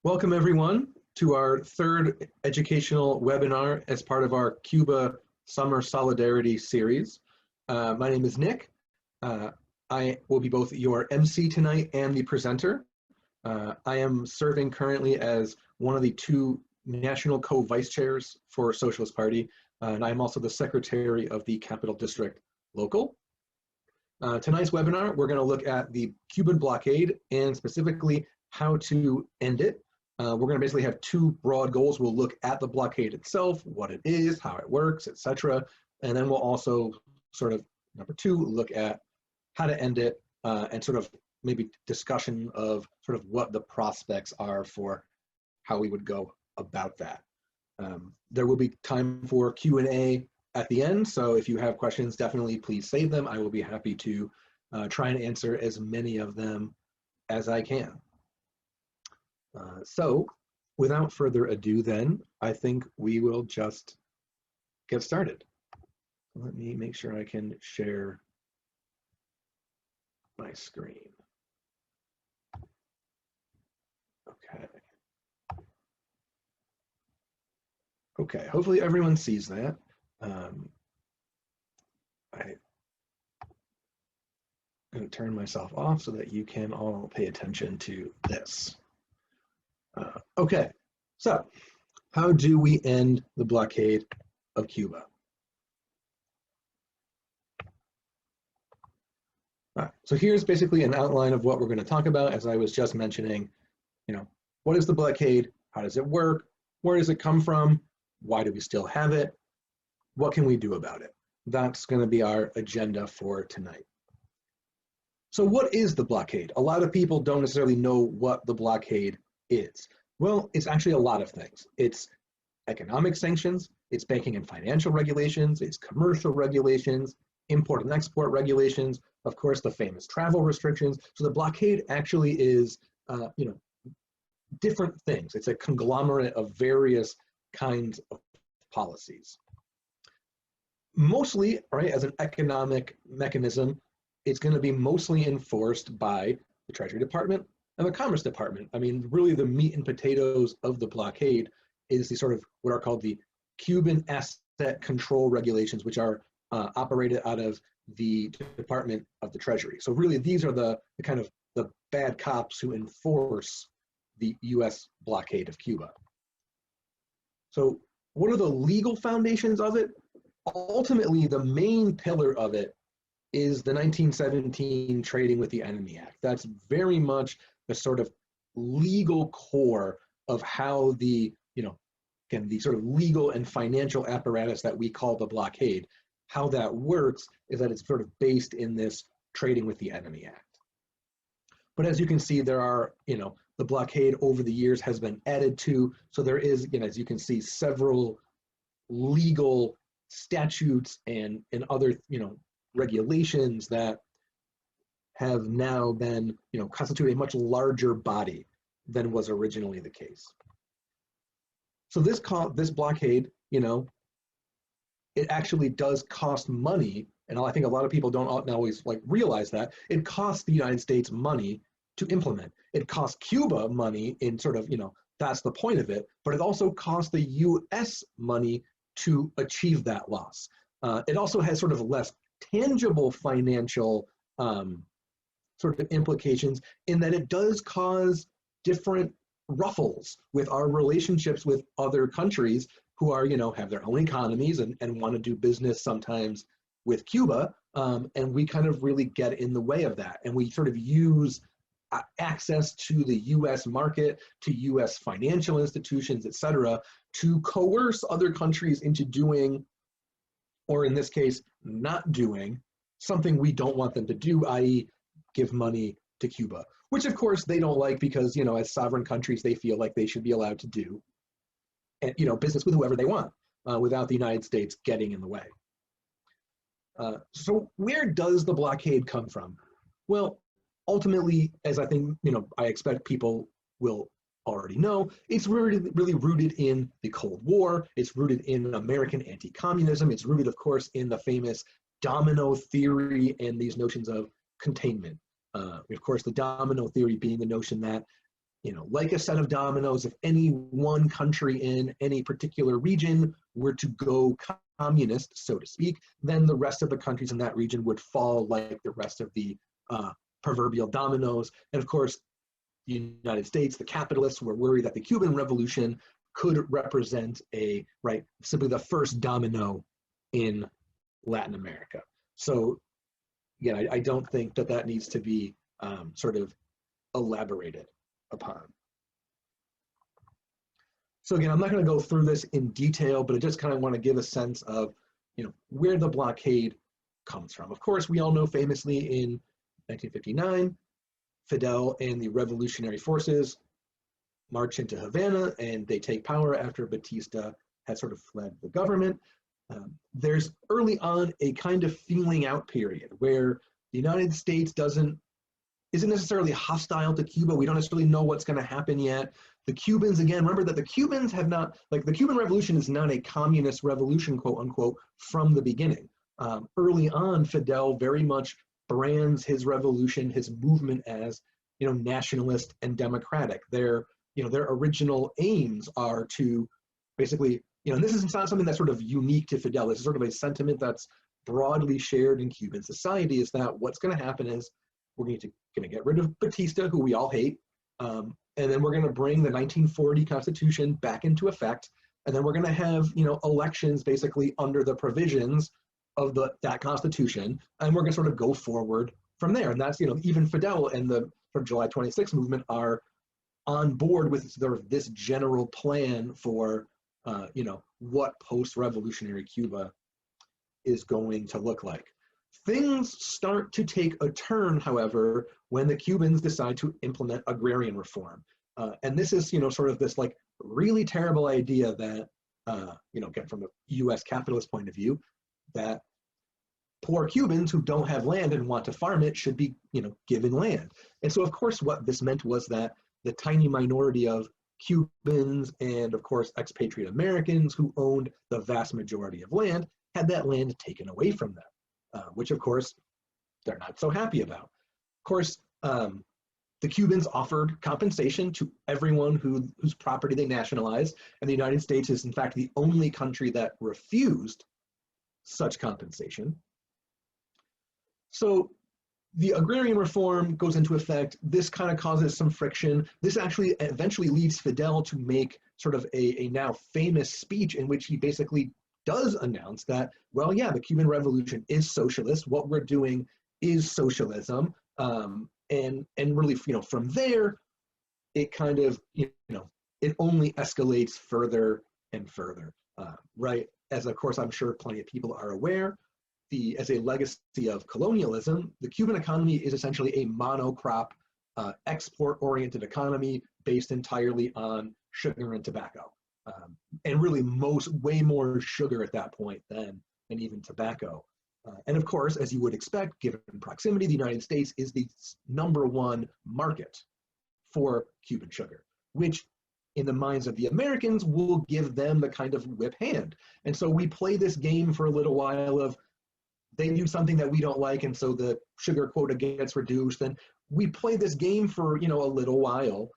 Welcome everyone to our third educational webinar as part of our Cuba Summer Solidarity series. My name is Nick. I will be both your MC tonight and the presenter. I am serving currently as one of the two national co-vice chairs for Socialist Party, and I'm also the secretary of the Capital District Local. Tonight's webinar, we're going to look at the Cuban blockade and specifically how to end it. We're going to basically have two broad goals. We'll look at the blockade itself, what it is, how it works, etc. And then we'll also sort of, number two, look at how to end it and sort of maybe discussion of sort of what the prospects are for how we would go about that. There will be time for Q&A at the end, so if you have questions, definitely please save them. I will be happy to try and answer as many of them as I can. So without further ado then, I think we will just get started. Let me make sure I can share my screen. Okay. Okay, hopefully everyone sees that. I'm going to turn myself off so that you can all pay attention to this. Okay, so how do we end the blockade of Cuba? All right, so here's basically an outline of what we're going to talk about. As I was just mentioning, what is the blockade? How does it work? Where does it come from? Why do we still have it? What can we do about it? That's going to be our agenda for tonight. So what is the blockade? A lot of people don't necessarily know what the blockade is. Well, it's actually a lot of things. It's economic sanctions, it's banking and financial regulations, it's commercial regulations, import and export regulations, of course, the famous travel restrictions. So the blockade actually is, different things. It's a conglomerate of various kinds of policies. Mostly, right, as an economic mechanism, it's going to be mostly enforced by the Treasury Department and the Commerce Department. I mean, really the meat and potatoes of the blockade is the sort of what are called the Cuban asset control regulations, which are operated out of the Department of the Treasury. So really these are the kind of the bad cops who enforce the US blockade of Cuba. So what are the legal foundations of it? Ultimately, the main pillar of it is the 1917 Trading with the Enemy Act. That's very much the sort of legal core of how the, again, the sort of legal and financial apparatus that we call the blockade, how that works is that it's sort of based in this Trading with the Enemy Act. But as you can see, there are, the blockade over the years has been added to, so there is, as you can see, several legal statutes and other, regulations that have now been, constitute a much larger body than was originally the case. So this blockade, it actually does cost money, and I think a lot of people don't always realize that it costs the United States money to implement. It costs Cuba money in sort of, that's the point of it, but it also costs the US money to achieve that loss. It also has sort of less tangible financial sort of implications in that it does cause different ruffles with our relationships with other countries who are, have their own economies and want to do business sometimes with Cuba. And we kind of really get in the way of that. And we sort of use access to the US market, to US financial institutions, et cetera, to coerce other countries into doing, or in this case, not doing, something we don't want them to do, i.e. give money to Cuba, which of course they don't like because, as sovereign countries, they feel like they should be allowed to do, business with whoever they want without the United States getting in the way. So where does the blockade come from? Well, ultimately, as I think, I expect people will already know, it's really rooted in the Cold War. It's rooted in American anti-communism. It's rooted, of course, in the famous domino theory and these notions of containment. Of course, the domino theory being the notion that like a set of dominoes, if any one country in any particular region were to go communist, so to speak, then the rest of the countries in that region would fall like the rest of the proverbial dominoes. And of course, the United States, the capitalists, were worried that the Cuban Revolution could represent simply the first domino in Latin America. So again, I don't think that needs to be sort of elaborated upon. So again, I'm not going to go through this in detail, but I just kind of want to give a sense of where the blockade comes from. Of course, we all know famously in 1959, Fidel and the revolutionary forces march into Havana and they take power after Batista had sort of fled the government. There's early on a kind of feeling out period where the United States isn't necessarily hostile to Cuba. We don't necessarily know what's going to happen yet. The Cubans, again, remember that the Cubans have not, the Cuban Revolution is not a communist revolution, quote unquote, from the beginning. Early on, Fidel very much brands his revolution, his movement as, nationalist and democratic. Their original aims are to basically, and this is not something that's sort of unique to Fidel. This is sort of a sentiment that's broadly shared in Cuban society, is that what's going to happen is we're going to get rid of Batista, who we all hate, and then we're going to bring the 1940 Constitution back into effect, and then we're going to have elections basically under the provisions of that Constitution, and we're going to sort of go forward from there. And that's even Fidel and the sort of July 26 movement are on board with sort of this general plan for what post-revolutionary Cuba is going to look like. Things start to take a turn, however, when the Cubans decide to implement agrarian reform. And this is, sort of this really terrible idea that, again, from a US capitalist point of view, that poor Cubans who don't have land and want to farm it should be, given land. And so, of course, what this meant was that the tiny minority of Cubans and, of course, expatriate Americans who owned the vast majority of land had that land taken away from them, which, of course, they're not so happy about. Of course, the Cubans offered compensation to everyone whose property they nationalized, and the United States is, in fact, the only country that refused such compensation. So the agrarian reform goes into effect. This kind of causes some friction. This actually eventually leads Fidel to make sort of a now famous speech in which he basically does announce that, well, yeah, the Cuban Revolution is socialist. What we're doing is socialism. And really, from there, it kind of, it only escalates further and further, right? As, of course, I'm sure plenty of people are aware, as a legacy of colonialism, the Cuban economy is essentially a monocrop, export-oriented economy based entirely on sugar and tobacco. And really way more sugar at that point than even tobacco. And of course, as you would expect, given proximity, the United States is the #1 market for Cuban sugar, which in the minds of the Americans will give them the kind of whip hand. And so we play this game for a little while of, they do something that we don't like, and so the sugar quota gets reduced. And we play this game for, a little while.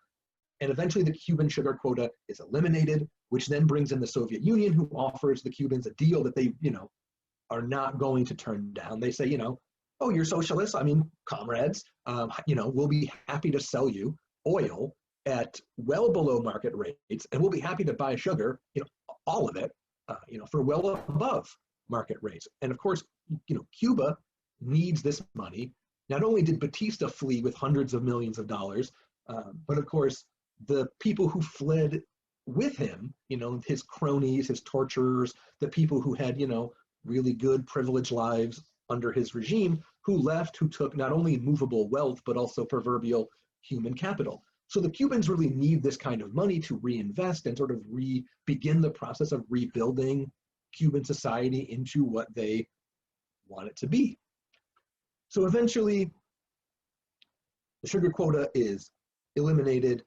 And eventually the Cuban sugar quota is eliminated, which then brings in the Soviet Union, who offers the Cubans a deal that they, are not going to turn down. They say, oh, you're socialists? I mean, comrades, we'll be happy to sell you oil at well below market rates, and we'll be happy to buy sugar, all of it, for well above market rates. And of course, Cuba needs this money. Not only did Batista flee with hundreds of millions of dollars, but of course, the people who fled with him, his cronies, his torturers, the people who had, really good privileged lives under his regime, who left, who took not only movable wealth, but also proverbial human capital. So the Cubans really need this kind of money to reinvest and sort of begin the process of rebuilding Cuban society into what they want it to be. So eventually, the sugar quota is eliminated.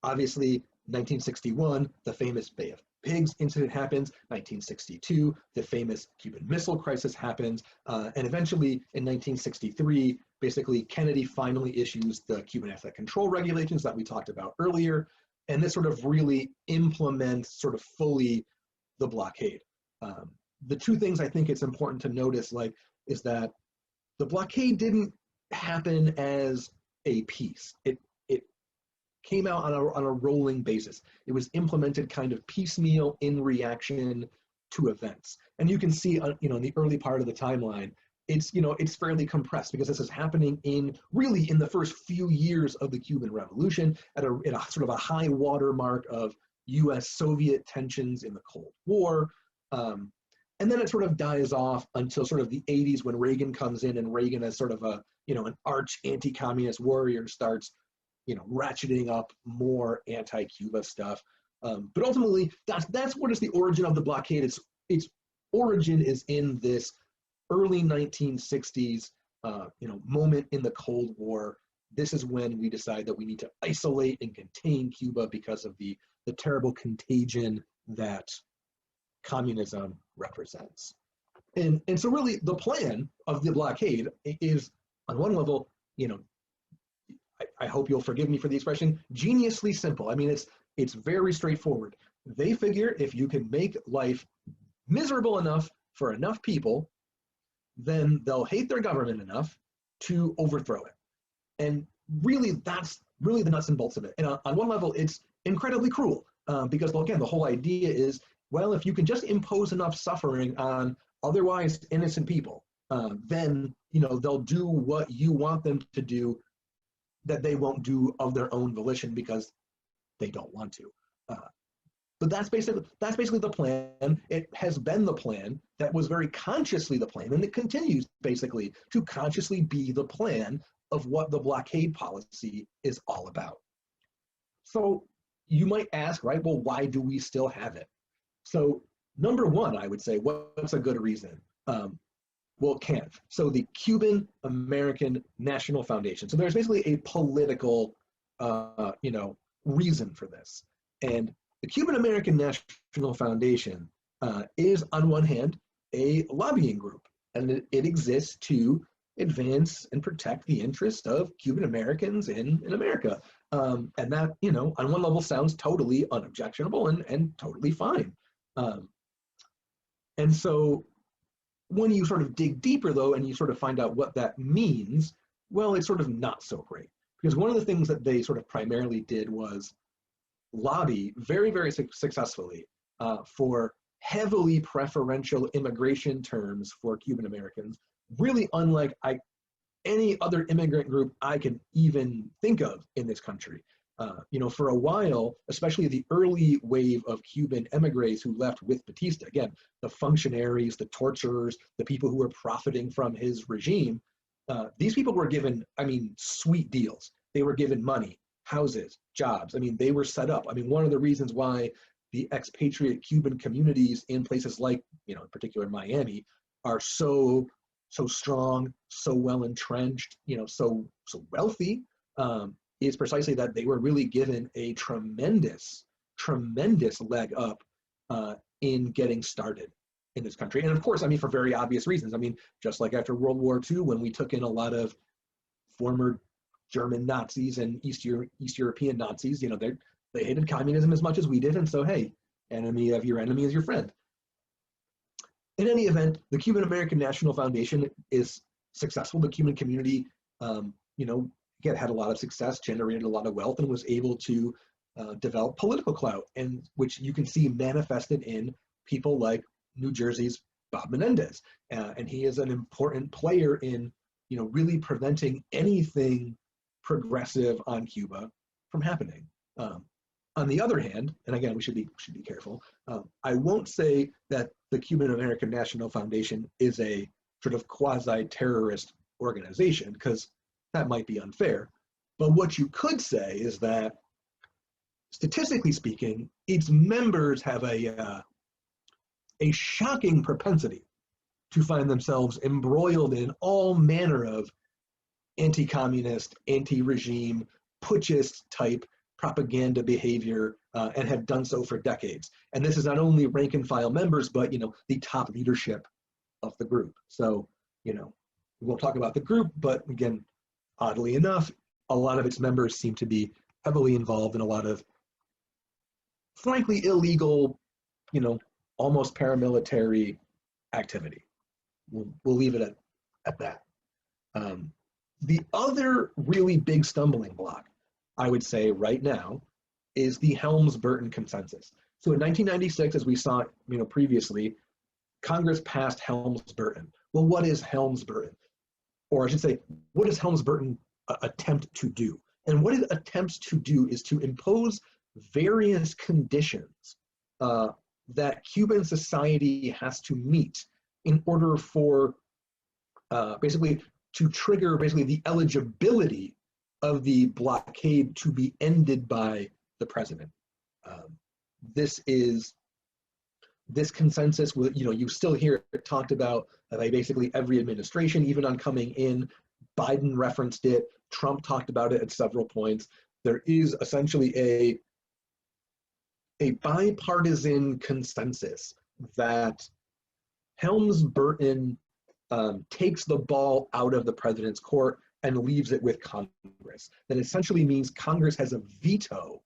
Obviously, 1961, the famous Bay of Pigs incident happens. 1962, the famous Cuban Missile Crisis happens. And eventually, in 1963, basically Kennedy finally issues the Cuban Asset Control Regulations that we talked about earlier, and this sort of really implements sort of fully the blockade. The two things I think it's important to notice, like, is that the blockade didn't happen as a piece. It came out on a rolling basis. It was implemented kind of piecemeal in reaction to events. And you can see, in the early part of the timeline, it's fairly compressed because this is happening in the first few years of the Cuban Revolution at a sort of a high water mark of U.S.-Soviet tensions in the Cold War. And then it sort of dies off until sort of the 80s when Reagan comes in, and Reagan as sort of an arch anti-communist warrior starts, ratcheting up more anti-Cuba stuff. But ultimately, that's what is the origin of the blockade. Its origin is in this early 1960s, moment in the Cold War. This is when we decide that we need to isolate and contain Cuba because of the terrible contagion that communism represents. And so really the plan of the blockade is, on one level, I hope you'll forgive me for the expression, geniusly simple. I mean, it's very straightforward. They figure if you can make life miserable enough for enough people, then they'll hate their government enough to overthrow it. And really, that's really the nuts and bolts of it. And on one level, it's incredibly cruel because, again, the whole idea is, well, if you can just impose enough suffering on otherwise innocent people, then they'll do what you want them to do that they won't do of their own volition because they don't want to. But that's basically the plan. It has been the plan. That was very consciously the plan, and it continues basically to consciously be the plan of what the blockade policy is all about. So you might ask, right, well, why do we still have it? So number one, I would say, what's a good reason? Well, CANF, so the Cuban American National Foundation. So there's basically a political, reason for this. And the Cuban American National Foundation is, on one hand, a lobbying group, and it exists to advance and protect the interest of Cuban Americans in America. And that, on one level sounds totally unobjectionable and totally fine. And so when you sort of dig deeper, though, and you sort of find out what that means, well, it's sort of not so great. Because one of the things that they sort of primarily did was lobby very, very successfully for heavily preferential immigration terms for Cuban Americans, really unlike any other immigrant group I can even think of in this country. For a while, especially the early wave of Cuban emigres who left with Batista, again, the functionaries, the torturers, the people who were profiting from his regime, these people were given, sweet deals. They were given money, houses, jobs. They were set up. One of the reasons why the expatriate Cuban communities in places like, in particular Miami, are so strong, so well entrenched, so wealthy, is precisely that they were really given a tremendous leg up in getting started in this country. And of course, for very obvious reasons. Just like after World War II, when we took in a lot of former German Nazis and East European Nazis, they hated communism as much as we did. And so, hey, enemy of your enemy is your friend. In any event, the Cuban American National Foundation is successful. The Cuban community, again, had a lot of success, generated a lot of wealth, and was able to develop political clout, and which you can see manifested in people like New Jersey's Bob Menendez. And he is an important player in, really preventing anything progressive on Cuba from happening. On the other hand, and again, we should be careful, I won't say that the Cuban American National Foundation is a sort of quasi-terrorist organization, because that might be unfair. But what you could say is that, statistically speaking, its members have a shocking propensity to find themselves embroiled in all manner of anti-communist, anti-regime, putschist type propaganda behavior, and have done so for decades. And this is not only rank and file members, but the top leadership of the group. So we won't talk about the group, but again, oddly enough, a lot of its members seem to be heavily involved in a lot of, frankly, illegal, almost paramilitary activity. We'll leave it at that. The other really big stumbling block, I would say right now, is the Helms-Burton consensus. So in 1996, as we saw previously, Congress passed Helms-Burton. Well, what is Helms-Burton? Or I should say, what does Helms-Burton attempt to do? And what it attempts to do is to impose various conditions that Cuban society has to meet in order for basically to trigger the eligibility of the blockade to be ended by the president. This consensus, you still hear it talked about by basically every administration, even on coming in. Biden referenced it. Trump talked about it at several points. There is essentially a bipartisan consensus that Helms-Burton takes the ball out of the president's court and leaves it with Congress. That essentially means Congress has a veto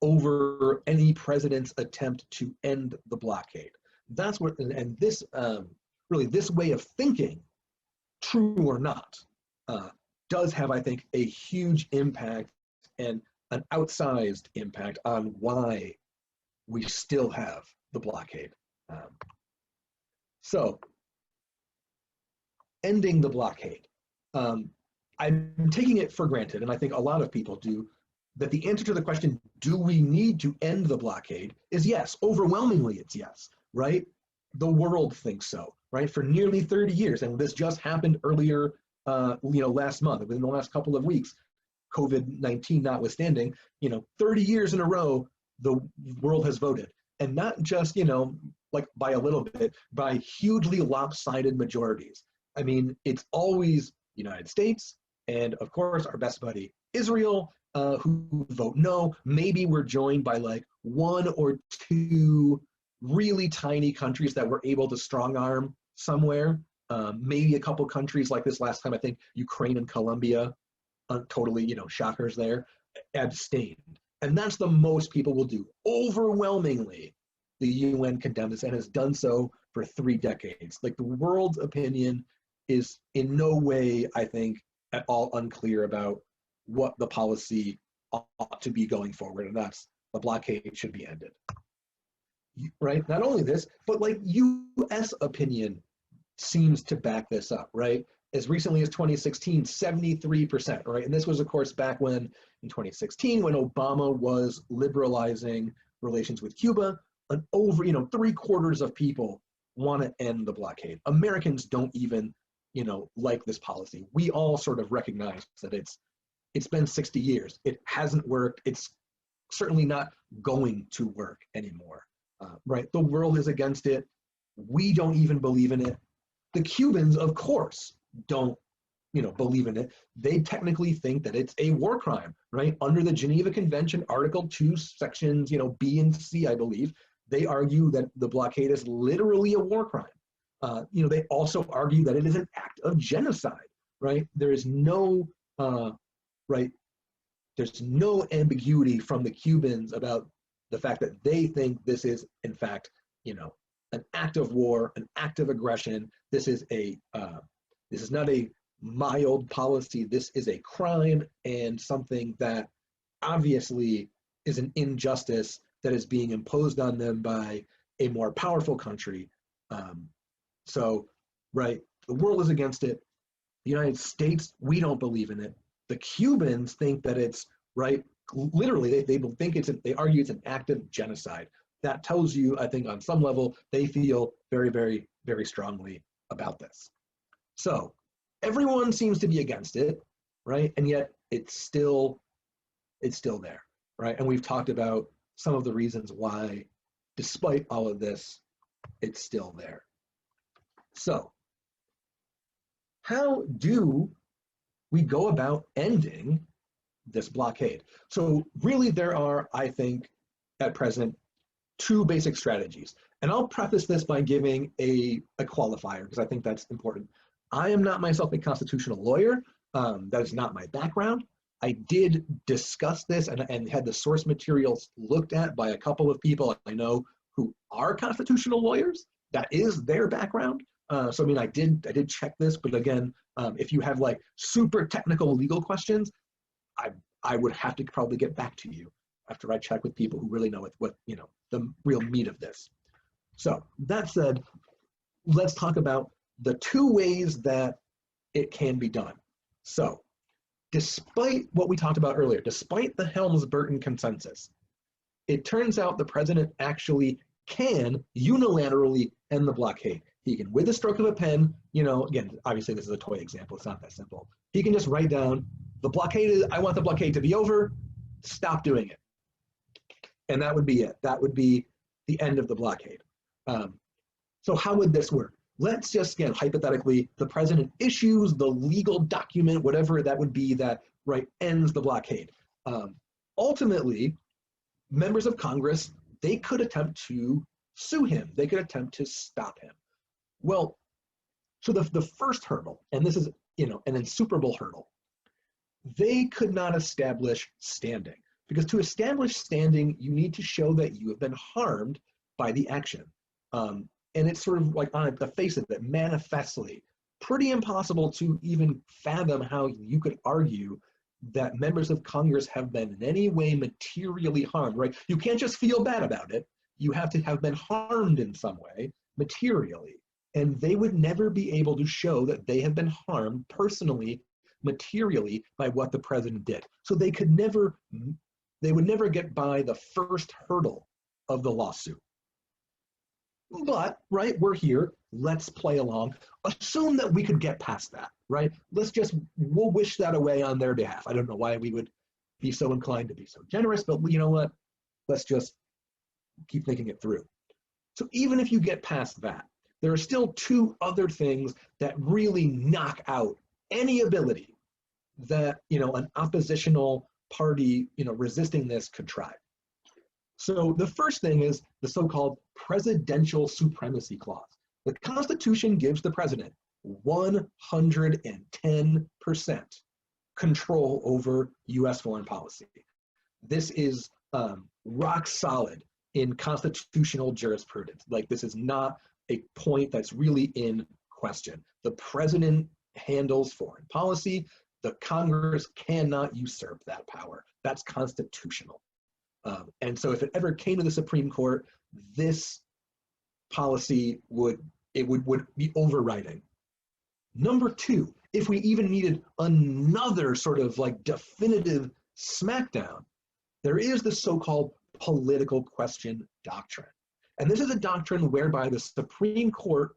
over any president's attempt to end the blockade. That's what, and this really, this way of thinking, true or not, does have, I think, a huge impact and an outsized impact on why we still have the blockade. So, ending the blockade. I'm taking it for granted, and I think a lot of people do, that the answer to the question, do we need to end the blockade, is yes. Overwhelmingly, it's yes, right? The world thinks so, right? For nearly 30 years, and this just happened earlier, last month, within the last couple of weeks, COVID-19 notwithstanding, 30 years in a row, the world has voted. And not just, like by a little bit, by hugely lopsided majorities. I mean, it's always United States, and of course, our best buddy, Israel, who vote no. Maybe we're joined by like one or two really tiny countries that were able to strong arm somewhere. Maybe a couple countries like this last time, I think Ukraine and Colombia, totally, shockers there, abstained. And that's the most people will do. Overwhelmingly, the UN condemns this and has done so for 3 decades. Like, the world's opinion is in no way, I think, at all unclear about what the policy ought to be going forward, and that's the blockade should be ended. Right? Not only this, but like US opinion seems to back this up, right? As recently as 2016, 73%, right? And this was, of course, back when, in 2016, when Obama was liberalizing relations with Cuba, and over, 3/4 of people want to end the blockade. Americans don't even, like this policy. We all sort of recognize that it's been 60 years. It hasn't worked. It's certainly not going to work anymore, right? The world is against it. We don't even believe in it. The Cubans, of course, don't, believe in it. They technically think that it's a war crime, right? Under the Geneva Convention, Article 2, sections, B and C, I believe, they argue that the blockade is literally a war crime. They also argue that it is an act of genocide, right? There is no, there's no ambiguity from the Cubans about the fact that they think this is, in fact, an act of war, an act of aggression. This is not a mild policy. This is a crime, and something that obviously is an injustice that is being imposed on them by a more powerful country. Right, the world is against it. The United States, we don't believe in it. The Cubans think that it's, right, literally, they think they argue it's an act of genocide. That tells you, I think, on some level, they feel very, very, very strongly about this. So everyone seems to be against it, right? And yet it's still there, right? And we've talked about some of the reasons why, despite all of this, it's still there. So how do we go about ending this blockade? So really there are, I think, at present, 2 basic strategies. And I'll preface this by giving a qualifier, because I think that's important. I am not myself a constitutional lawyer. That is not my background. I did discuss this and had the source materials looked at by a couple of people I know who are constitutional lawyers. That is their background. So I mean, I did check this, but again, if you have like super technical legal questions, I would have to probably get back to you after I check with people who really know what you know the real meat of this. So that said, let's talk about the two ways that it can be done. So despite what we talked about earlier, despite the Helms-Burton consensus, it turns out the president actually can unilaterally end the blockade. He can, with a stroke of a pen, you know, again, obviously this is a toy example, it's not that simple. He can just write down, the blockade is, I want the blockade to be over, stop doing it. And that would be it. That would be the end of the blockade. So how would this work? Let's just, again, hypothetically, the president issues the legal document, whatever that would be, that ends the blockade. Ultimately, members of Congress, they could attempt to sue him. They could attempt to stop him. Well, so the first hurdle, and this is, you know, an insuperable hurdle, they could not establish standing. Because to establish standing, you need to show that you have been harmed by the action. And it's sort of like on the face of it, manifestly, pretty impossible to even fathom how you could argue that members of Congress have been in any way materially harmed, right? You can't just feel bad about it. You have to have been harmed in some way, materially. And they would never be able to show that they have been harmed personally, materially, by what the president did. So they would never get by the first hurdle of the lawsuit. But, we're here, let's play along. Assume that we could get past that, right? We'll wish that away on their behalf. I don't know why we would be so inclined to be so generous, but you know what? Let's just keep thinking it through. So even if you get past that, there are still two other things that really knock out any ability that, you know, an oppositional party, you know, resisting this could try. So the first thing is the so-called presidential supremacy clause. The Constitution gives the president 110% control over U.S. foreign policy. This is rock solid in constitutional jurisprudence. Like, this is not a point that's really in question. The president handles foreign policy. The Congress cannot usurp that power. That's constitutional. And so if it ever came to the Supreme Court, this policy would be overriding. Number two, if we even needed another sort of like definitive smackdown, there is the so-called political question doctrine. And this is a doctrine whereby the Supreme Court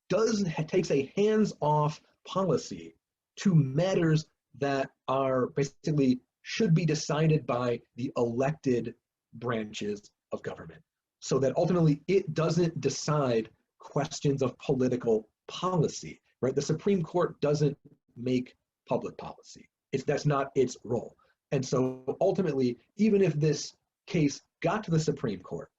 takes a hands-off policy to matters that are basically should be decided by the elected branches of government, so that ultimately it doesn't decide questions of political policy, right? The Supreme Court doesn't make public policy. That's not its role. And so ultimately, even if this case got to the Supreme Court,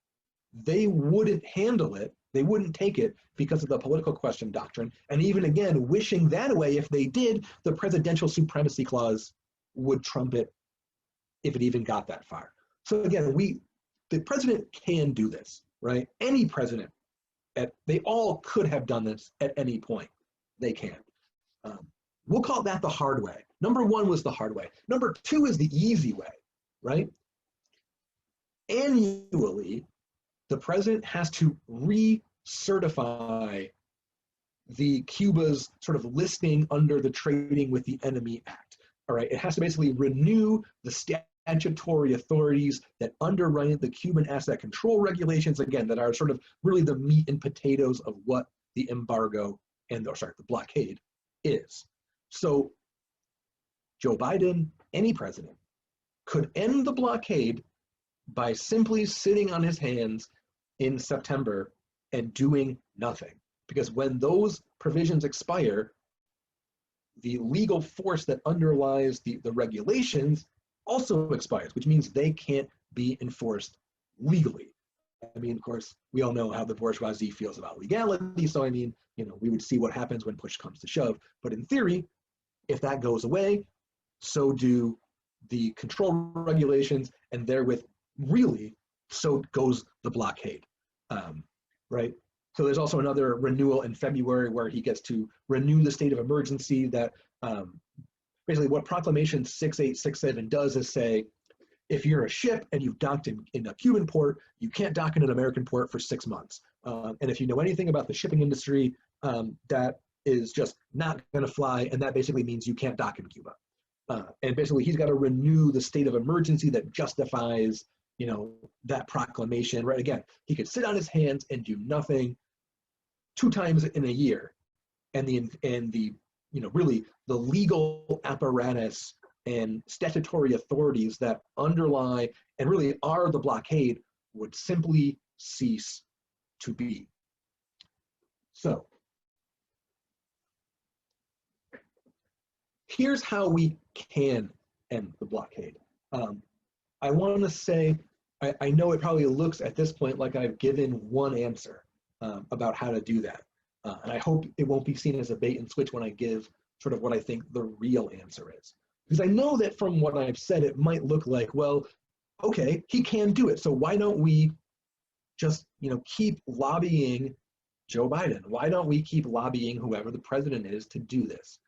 they wouldn't handle it, they wouldn't take it because of the political question doctrine. And even again, wishing that away, if they did, the presidential supremacy clause would trump it if it even got that far. So again, the president can do this, right? Any president, they all could have done this at any point. They can. We'll call that the hard way. Number one was the hard way. Number two is the easy way, right? Annually, the president has to recertify the Cuba's sort of listing under the Trading with the Enemy Act. All right, it has to basically renew the statutory authorities that underwrite the Cuban asset control regulations, again, that are sort of really the meat and potatoes of what the embargo the blockade is. So Joe Biden, any president, could end the blockade by simply sitting on his hands in September and doing nothing. Because when those provisions expire, the legal force that underlies the regulations also expires, which means they can't be enforced legally. I mean, of course, we all know how the bourgeoisie feels about legality. So, I mean, we would see what happens when push comes to shove. But in theory, if that goes away, so do the control regulations, and therewith, really, so goes the blockade, right? So there's also another renewal in February where he gets to renew the state of emergency. That basically what Proclamation 6867 does is say, if you're a ship and you've docked in a Cuban port, you can't dock in an American port for 6 months. And if you know anything about the shipping industry, that is just not going to fly, and that basically means you can't dock in Cuba. And basically, he's got to renew the state of emergency that justifies, that proclamation. Right? Again, he could sit on his hands and do nothing 2 times in a year, and the really the legal apparatus and statutory authorities that underlie and really are the blockade would simply cease to be. So here's how we can end the blockade. I want to say, I know it probably looks at this point like I've given one answer about how to do that. And I hope it won't be seen as a bait and switch when I give sort of what I think the real answer is. Because I know that from what I've said, it might look like, well, okay, he can do it. So why don't we just, keep lobbying Joe Biden? Why don't we keep lobbying whoever the president is to do this?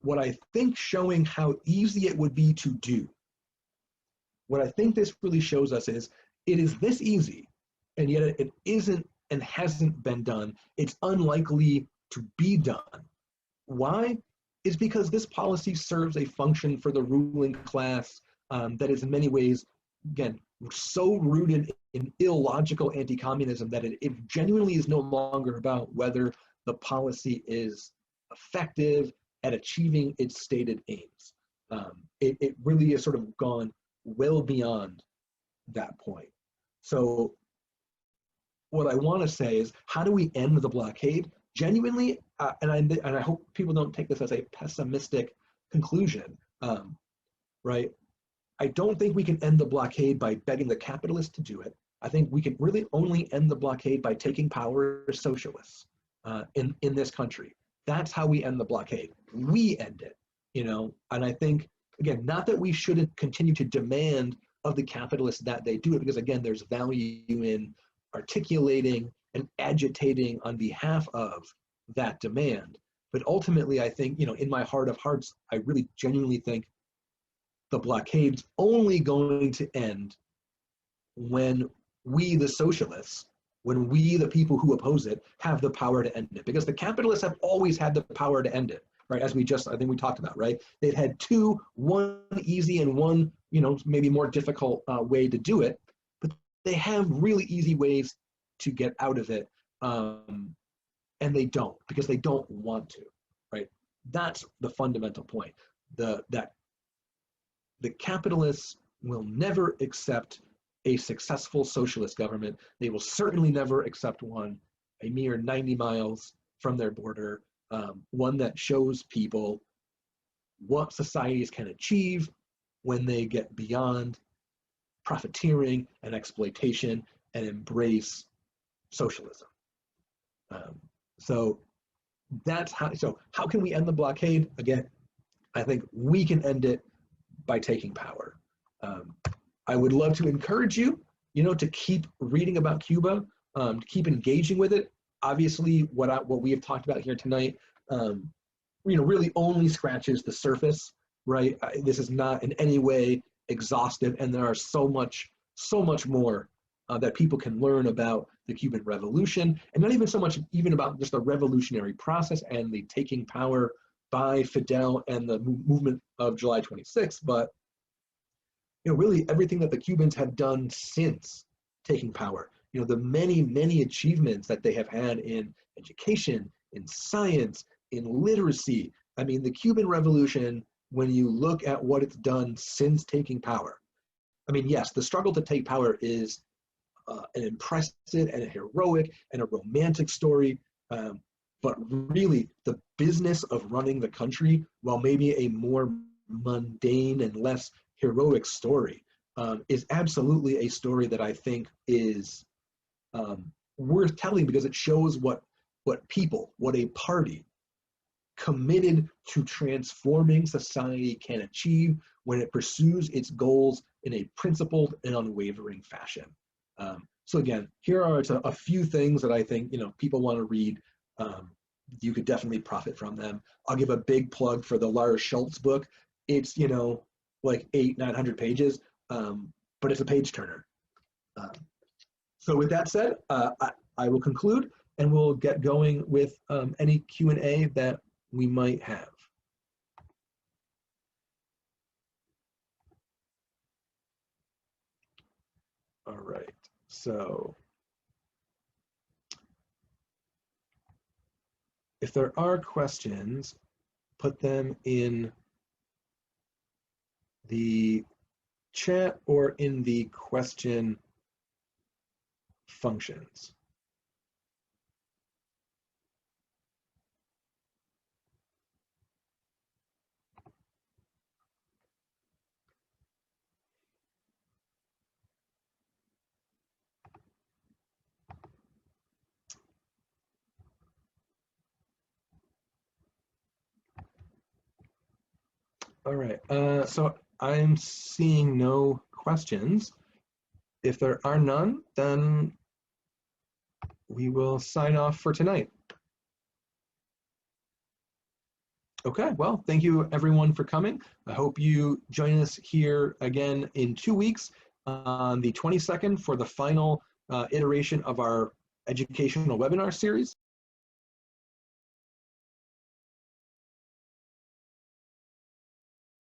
What I think showing how easy it would be to do, what I think this really shows us is it is this easy, and yet it isn't and hasn't been done. It's unlikely to be done. Why? Is because this policy serves a function for the ruling class that is in many ways, again, so rooted in illogical anti-communism that it genuinely is no longer about whether the policy is effective at achieving its stated aims. It really has sort of gone well beyond that point. So what I want to say is, how do we end the blockade? Genuinely, and I hope people don't take this as a pessimistic conclusion, right? I don't think we can end the blockade by begging the capitalists to do it. I think we can really only end the blockade by taking power as socialists in this country. That's how we end the blockade. We end it, and I think, again, not that we shouldn't continue to demand of the capitalists that they do it, because again, there's value in articulating and agitating on behalf of that demand. But ultimately, I think, in my heart of hearts, I really genuinely think the blockade's only going to end when we, the socialists, when we, the people who oppose it, have the power to end it. Because the capitalists have always had the power to end it, right? As I think we talked about, right? They've had two, one easy and one, maybe more difficult way to do it. But they have really easy ways to get out of it, and they don't, because they don't want to, right? That's the fundamental point. That the capitalists will never accept a successful socialist government. They will certainly never accept one a mere 90 miles from their border, one that shows people what societies can achieve when they get beyond profiteering and exploitation and embrace socialism. So that's how can we end the blockade? Again, I think we can end it by taking power. I would love to encourage you, to keep reading about Cuba, to keep engaging with it. Obviously, what we have talked about here tonight, really only scratches the surface, right? This is not in any way exhaustive, and there are so much more that people can learn about the Cuban Revolution, and not even so much even about just the revolutionary process and the taking power by Fidel and the movement of July 26th, but really everything that the Cubans have done since taking power. The many achievements that they have had in education, in science, in literacy. I mean, the Cuban Revolution, when you look at what it's done since taking power, I mean, yes, the struggle to take power is an impressive and a heroic and a romantic story, but really the business of running the country, while maybe a more mundane and less heroic story, is absolutely a story that I think is worth telling, because it shows what a party committed to transforming society can achieve when it pursues its goals in a principled and unwavering fashion. So again, here are a few things that I think people want to read. You could definitely profit from them. I'll give a big plug for the Lars Schultz book. It's like 800-900 pages, but it's a page turner. So with that said, I will conclude, and we'll get going with any Q&A that we might have. All right, so if there are questions, put them in the chat or in the question functions. All right, so I'm seeing no questions. If there are none, then we will sign off for tonight. Okay, well, thank you everyone for coming. I hope you join us here again in 2 weeks on the 22nd for the final iteration of our educational webinar series.